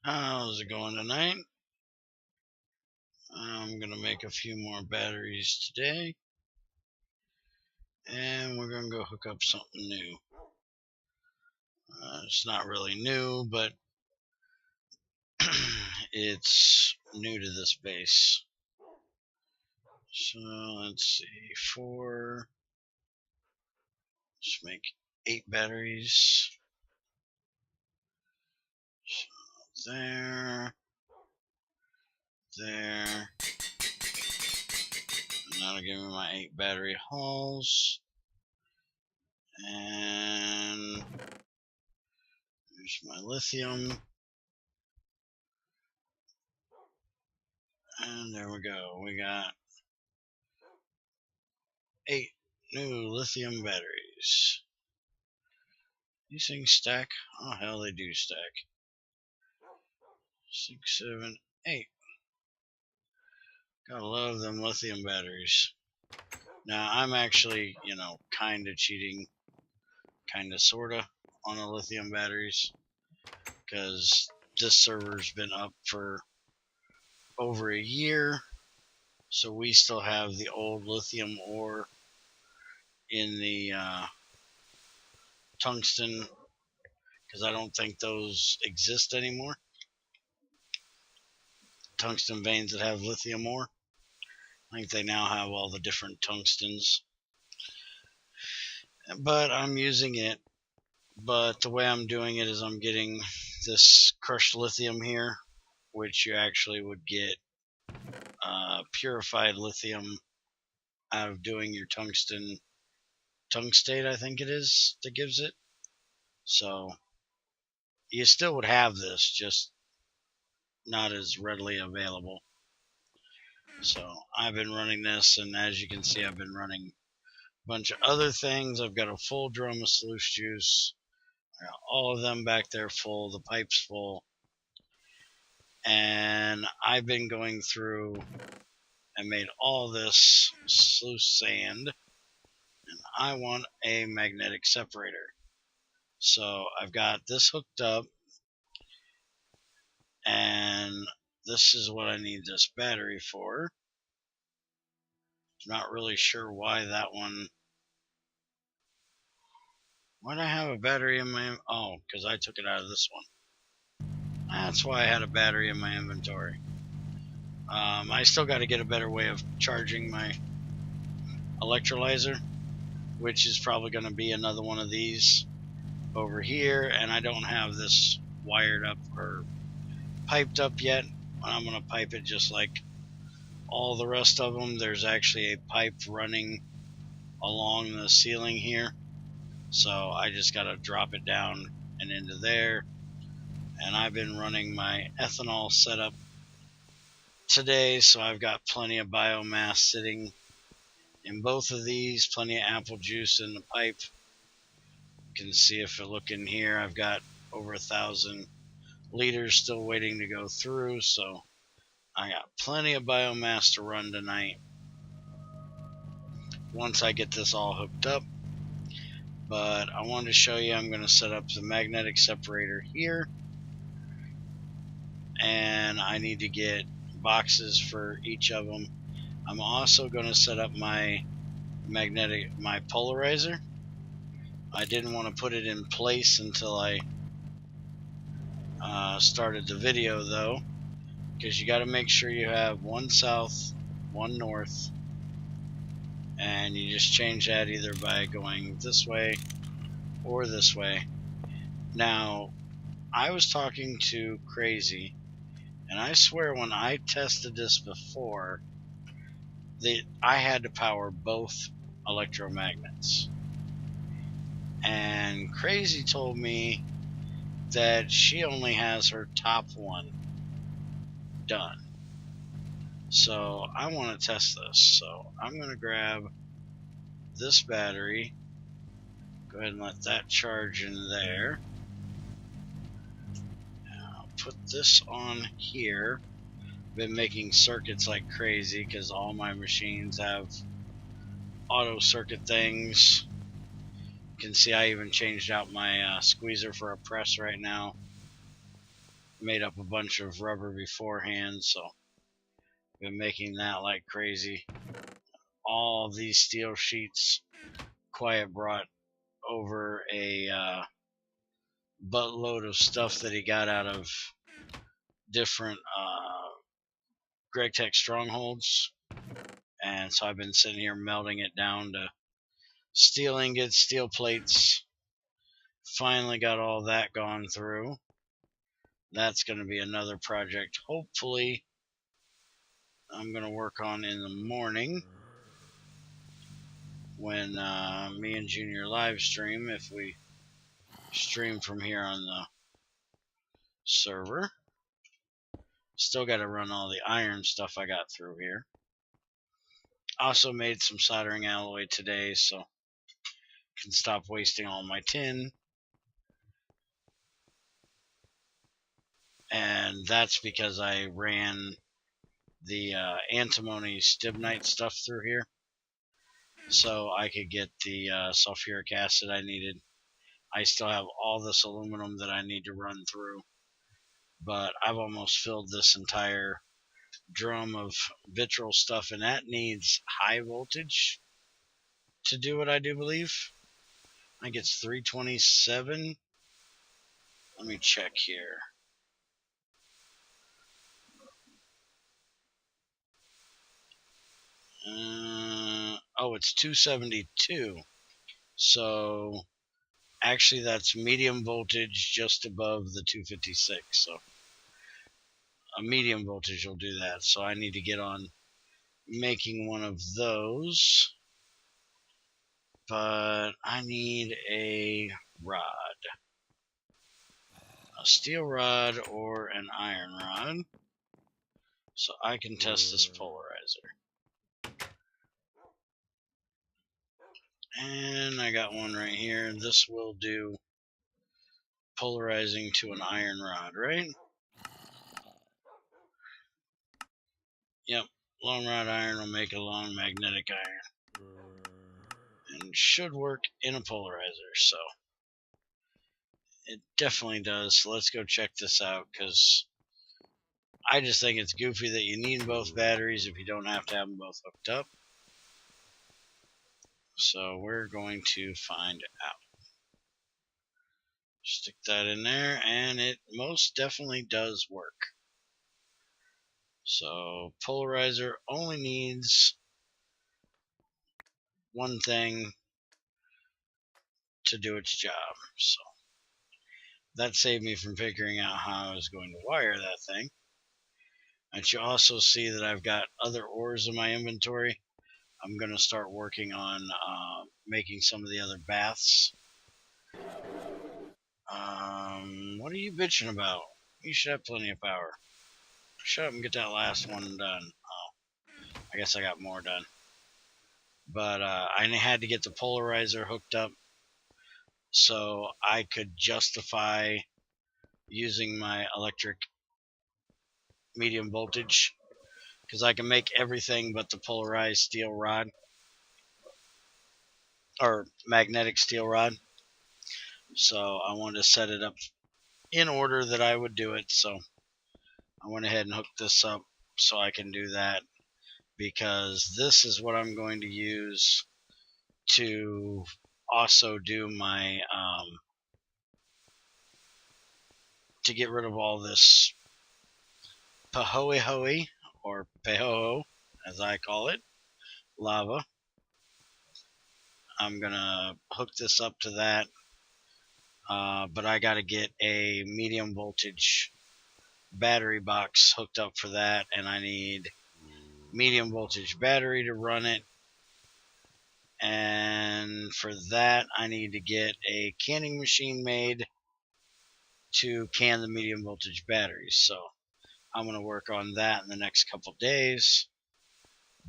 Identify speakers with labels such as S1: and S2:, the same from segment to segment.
S1: How's it going tonight? I'm going to make a few more batteries today. And we're going to go hook up something new. It's not really new, but it's new to this base. So let's see, 4. Let's make 8 batteries. So there. And that'll give me my 8 battery hulls. And there's my lithium. And there we go. We got 8 new lithium batteries. These things stack? Oh, hell, they do stack. 6, 7, 8. Gotta love them lithium batteries. Now, I'm actually, kind of cheating, kind of, sort of, on the lithium batteries. Because this server's been up for over a year. So we still have the old lithium ore in the tungsten, because I don't think those exist anymore. Tungsten veins that have lithium ore. I think they now have all the different tungstens. But I'm using it. But the way I'm doing it is I'm getting this crushed lithium here, which you actually would get purified lithium out of doing your tungstate, I think it is, that gives it. So you still would have this, just not as readily available. So I've been running this, and as you can see, I've been running a bunch of other things. I've got a full drum of sluice juice. I got all of them back there full, the pipe's full. And I've been going through and made all this sluice sand, and I want a magnetic separator. So I've got this hooked up, and this is what I need this battery for. Not really sure why that one. Why'd I have a battery in my... Oh, because I took it out of this one. That's why I had a battery in my inventory. I still got to get a better way of charging my electrolyzer, which is probably going to be another one of these over here, and I don't have this wired up or piped up yet. I'm going to pipe it just like all the rest of them. There's actually a pipe running along the ceiling here, so I just got to drop it down and into there. And I've been running my ethanol setup today, so I've got plenty of biomass sitting in both of these, plenty of apple juice in the pipe. You can see if you look in here, I've got over 1,000 liters still waiting to go through, so I got plenty of biomass to run tonight once I get this all hooked up. But I wanted to show you, I'm going to set up the magnetic separator here, and I need to get boxes for each of them. I'm also going to set up my polarizer. I didn't want to put it in place until I started the video, though, because you got to make sure you have one south, one north, and you just change that either by going this way or this way. Now, I was talking to Crazy, and I swear when I tested this before, I had to power both electromagnets. And Crazy told me that she only has her top one done. So I want to test this. So I'm going to grab this battery, go ahead and let that charge in there. Now put this on here. Been making circuits like crazy because all my machines have auto circuit things. You can see I even changed out my squeezer for a press right now. made up a bunch of rubber beforehand, so been making that like crazy. All these steel sheets Quiet brought over a buttload of stuff that he got out of different Gregtech strongholds, and so I've been sitting here melting it down to steel ingots, steel plates. Finally got all that gone through. That's going to be another project hopefully I'm going to work on in the morning when me and Junior live stream, if we stream from here on the server. Still got to run all the iron stuff I got through here. Also made some soldering alloy today, so can stop wasting all my tin. And that's because I ran the antimony stibnite stuff through here, so I could get the sulfuric acid I needed. I still have all this aluminum that I need to run through, but I've almost filled this entire drum of vitriol stuff, and that needs high voltage to do what I do believe. I think it's 327. Let me check here. Oh, it's 272. So actually that's medium voltage just above the 256. So a medium voltage will do that. So I need to get on making one of those. But I need a rod. A steel rod or an iron rod. So I can test this polarizer. And I got one right here. This will do polarizing to an iron rod, right? Yep. Long rod iron will make a long magnetic iron. And should work in a polarizer, so it definitely does. So let's go check this out, because I just think it's goofy that you need both batteries if you don't have to have them both hooked up. So we're going to find out. Stick that in there, and it most definitely does work. So polarizer only needs one thing to do its job. So that saved me from figuring out how I was going to wire that thing. And you also see that I've got other ores in my inventory. I'm going to start working on making some of the other baths. What are you bitching about? You should have plenty of power. Shut up and get that last one done. Oh, I guess I got more done. But I had to get the polarizer hooked up so I could justify using my electric medium voltage, because I can make everything but the polarized steel rod or magnetic steel rod. So I wanted to set it up in order that I would do it. So I went ahead and hooked this up so I can do that, because this is what I'm going to use to also do my to get rid of all this pahoe or pehoho, as I call it, lava. I'm gonna hook this up to that, but I got to get a medium voltage battery box hooked up for that, and I need medium voltage battery to run it. And for that, I need to get a canning machine made to can the medium voltage batteries. So I'm going to work on that in the next couple days.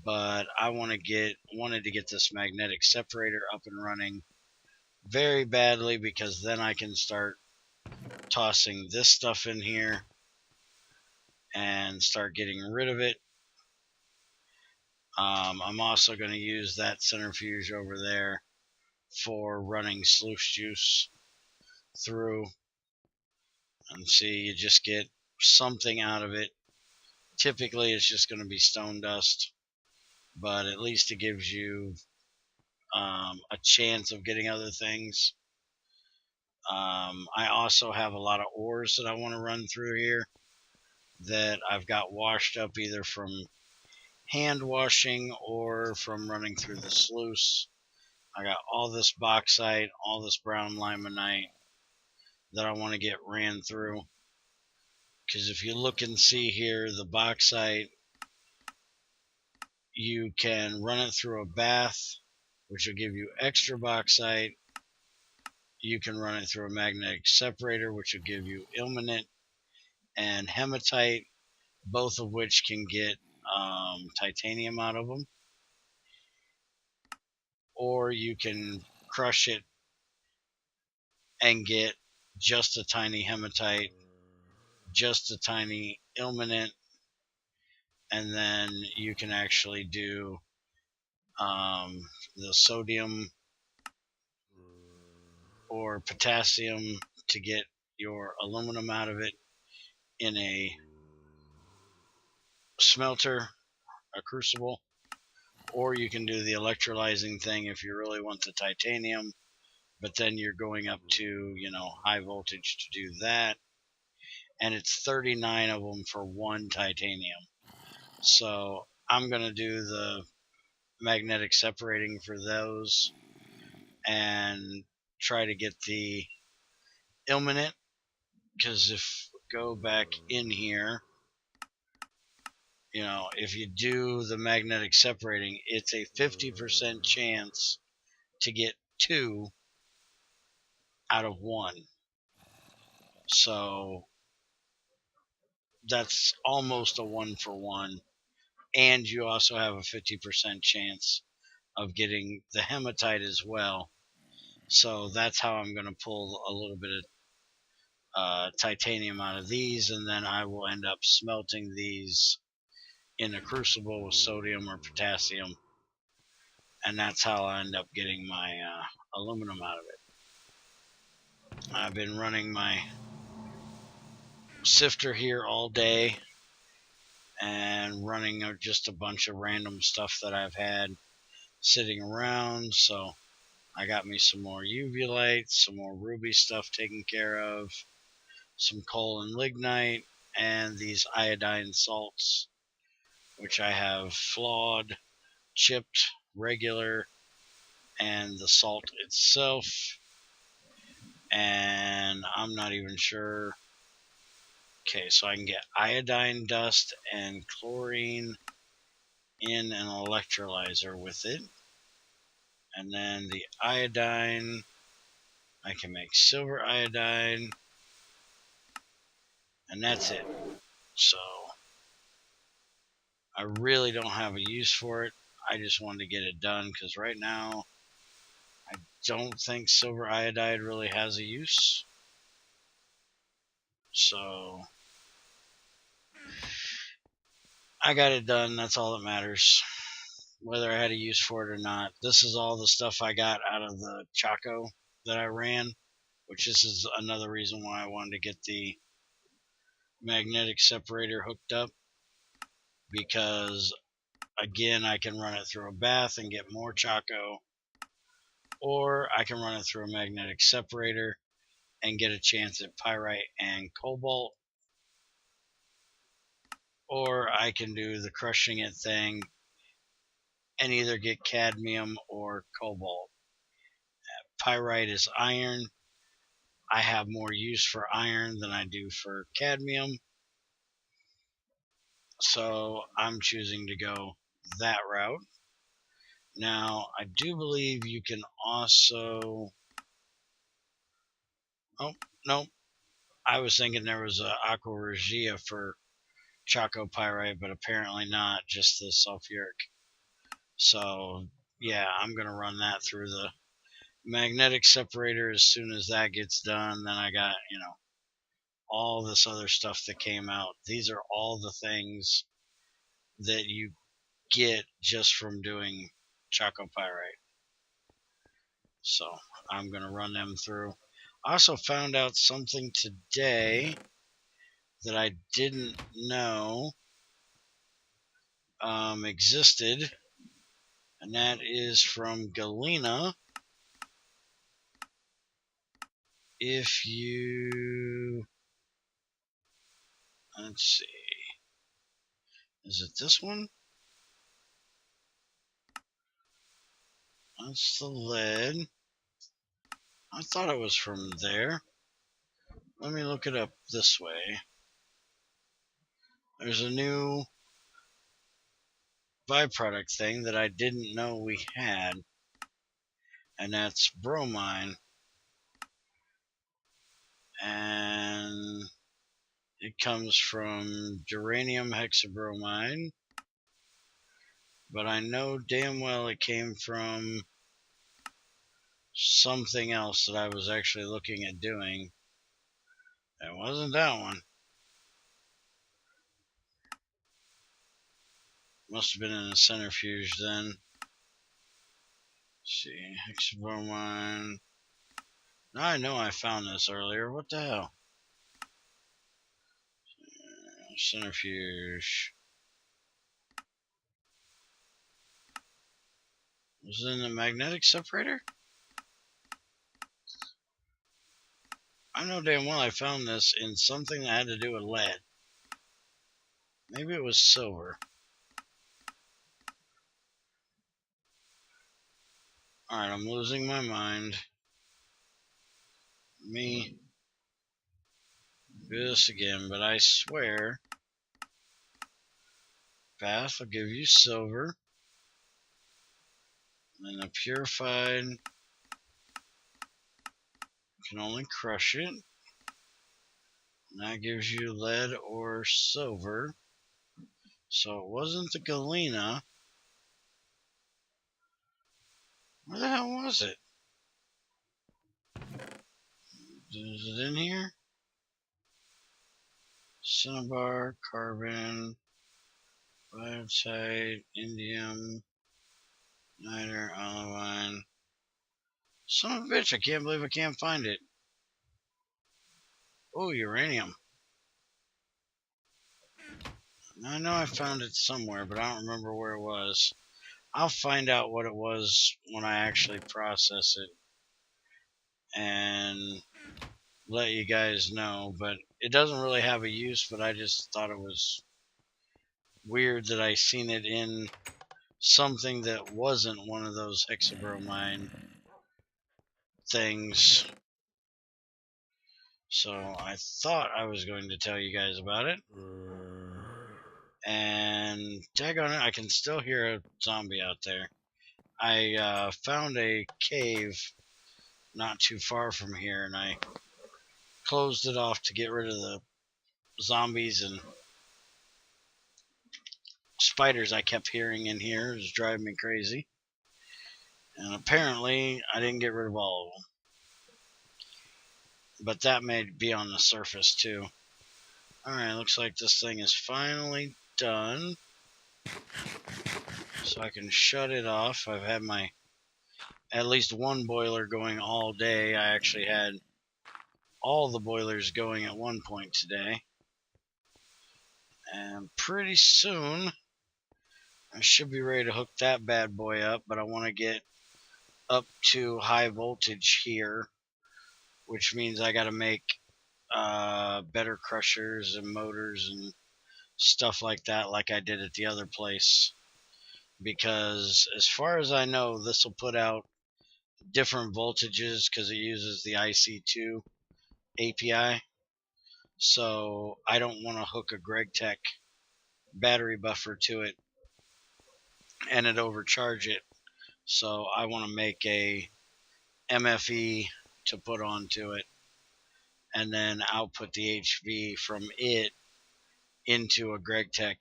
S1: But I wanted to get this magnetic separator up and running very badly, because then I can start tossing this stuff in here and start getting rid of it. I'm also going to use that centrifuge over there for running sluice juice through. And see, you just get something out of it. Typically, it's just going to be stone dust, but at least it gives you a chance of getting other things. I also have a lot of ores that I want to run through here that I've got washed up either from hand washing or from running through the sluice. I got all this bauxite, all this brown limonite that I want to get ran through. Because if you look and see here, the bauxite, you can run it through a bath, which will give you extra bauxite. You can run it through a magnetic separator, which will give you ilmenite and hematite, both of which can get titanium out of them. Or you can crush it and get just a tiny hematite, just a tiny ilmenite, and then you can actually do the sodium or potassium to get your aluminum out of it in a smelter, a crucible. Or you can do the electrolyzing thing if you really want the titanium, but then you're going up to, high voltage to do that. And it's 39 of them for one titanium. So I'm going to do the magnetic separating for those and try to get the ilmenite, because if we go back in here, if you do the magnetic separating, it's a 50% chance to get 2 out of 1. So that's almost a 1-for-1. And you also have a 50% chance of getting the hematite as well. So that's how I'm going to pull a little bit of titanium out of these, and then I will end up smelting these in a crucible with sodium or potassium, and that's how I end up getting my aluminum out of it. I've been running my sifter here all day and running just a bunch of random stuff that I've had sitting around. So I got me some more UV lights, some more ruby stuff taken care of, some coal and lignite, and these iodine salts, which I have flawed, chipped, regular, and the salt itself. And I'm not even sure. Okay, so I can get iodine dust and chlorine in an electrolyzer with it. And then the iodine, I can make silver iodine, and that's it. So I really don't have a use for it. I just wanted to get it done because right now I don't think silver iodide really has a use. So I got it done. That's all that matters. Whether I had a use for it or not. This is all the stuff I got out of the Chaco that I ran, which this is another reason why I wanted to get the magnetic separator hooked up, because again, I can run it through a bath and get more Chaco, or I can run it through a magnetic separator and get a chance at pyrite and cobalt, or I can do the crushing it thing and either get cadmium or cobalt. Pyrite is iron. I have more use for iron than I do for cadmium, so I'm choosing to go that route. Now, I do believe you can also... Oh, no. I was thinking there was a aqua regia for Chaco pyrite, but apparently not, just the sulfuric. So, yeah, I'm going to run that through the magnetic separator as soon as that gets done. Then I got, all this other stuff that came out. These are all the things that you get just from doing Chaco pyrite. So I'm going to run them through. I also found out something today that I didn't know existed, and that is from Galena. If you, let's see, is it this one? That's the lead. I thought it was from there. Let me look it up this way. There's a new byproduct thing that I didn't know we had, and that's bromine. And it comes from geranium hexabromide, but I know damn well it came from something else that I was actually looking at doing. It wasn't that one. Must have been in a centrifuge then. Let's see, hexabromide. Now I know I found this earlier. What the hell? Centrifuge. Was it in the magnetic separator? I know damn well I found this in something that had to do with lead. Maybe it was silver. Alright, I'm losing my mind. Me do this again, but I swear bath will give you silver, and a purified can only crush it, and that gives you lead or silver. So it wasn't the Galena. Where the hell was it? Is it in here? Cinnabar, carbon, biotite, indium, niter, olivine. Son of a bitch, I can't believe I can't find it. Oh, uranium. I know I found it somewhere, but I don't remember where it was. I'll find out what it was when I actually process it and let you guys know. But it doesn't really have a use, but I just thought it was weird that I seen it in something that wasn't one of those hexabromide things. So I thought I was going to tell you guys about it. And daggone it, I can still hear a zombie out there. I found a cave not too far from here, and I closed it off to get rid of the zombies and spiders I kept hearing in here. It was driving me crazy. And apparently, I didn't get rid of all of them. But that may be on the surface, too. Alright, looks like this thing is finally done. So I can shut it off. I've had my at least one boiler going all day. I actually had all the boilers going at one point today. And pretty soon, I should be ready to hook that bad boy up, but I want to get up to high voltage here, which means I got to make better crushers and motors and stuff like that, like I did at the other place. Because as far as I know, this will put out different voltages because it uses the IC2 API. So I don't want to hook a Gregtech battery buffer to it and it overcharge it. So I want to make a MFE to put onto it and then output the HV from it into a Gregtech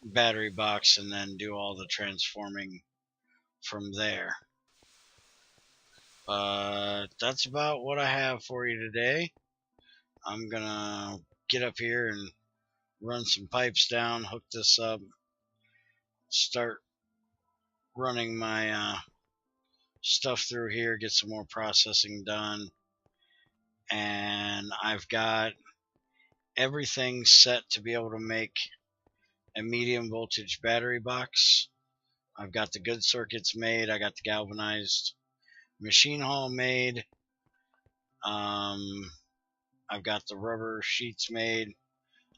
S1: battery box and then do all the transforming from there. But that's about what I have for you today. I'm gonna get up here and run some pipes down, hook this up, start running my stuff through here, get some more processing done. And I've got everything set to be able to make a medium voltage battery box. I've got the good circuits made. I got the galvanized machine hull made. I've got the rubber sheets made.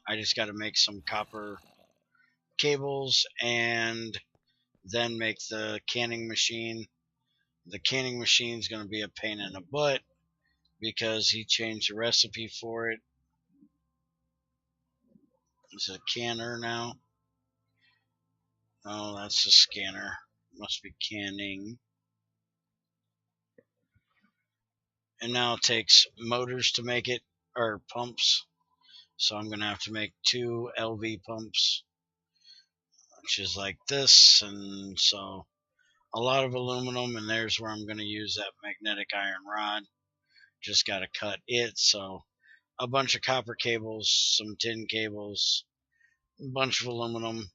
S1: I just got to make some copper cables and then make the canning machine. The canning machine is going to be a pain in the butt because he changed the recipe for it. It's a canner now. Oh, that's a scanner. Must be canning. And now it takes motors to make it, or pumps. So I'm going to have to make 2 LV pumps, which is like this. And so a lot of aluminum, and there's where I'm going to use that magnetic iron rod. Just got to cut it. So a bunch of copper cables, some tin cables, a bunch of aluminum.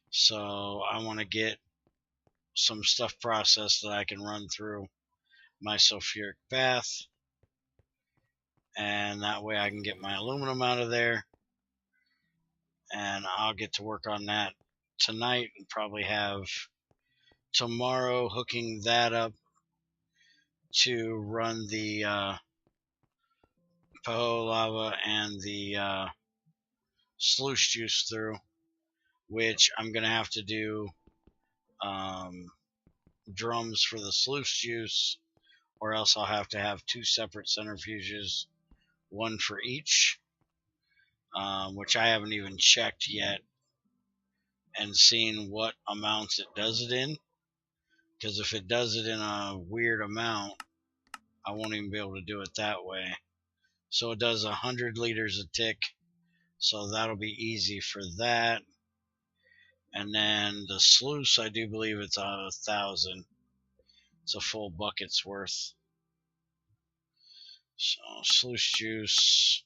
S1: So I want to get some stuff processed that I can run through my sulfuric bath, and that way I can get my aluminum out of there, and I'll get to work on that tonight and probably have tomorrow hooking that up to run the Paho lava and the sluice juice through, which I'm going to have to do drums for the sluice juice, or else I'll have to have 2 separate centrifuges, 1 for each, which I haven't even checked yet and seen what amounts it does it in, because if it does it in a weird amount, I won't even be able to do it that way. So it does 100 liters a tick, so that'll be easy for that. And then the sluice, I do believe it's 1,000. It's a full bucket's worth. So sluice juice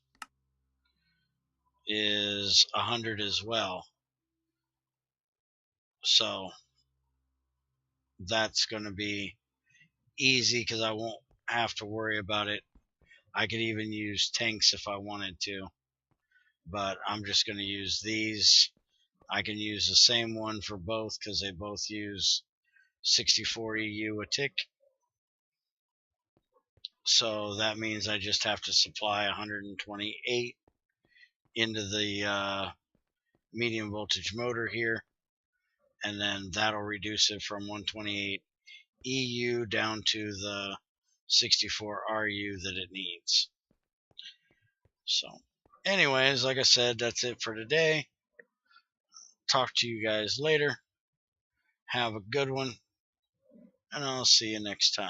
S1: is 100 as well. So that's going to be easy because I won't have to worry about it. I could even use tanks if I wanted to, but I'm just going to use these. I can use the same one for both because they both use 64 EU a tick. So that means I just have to supply 128 into the medium voltage motor here, and then that'll reduce it from 128 EU down to the 64 RU that it needs. So anyways, like I said, that's it for today. Talk to you guys later. Have a good one, and I'll see you next time.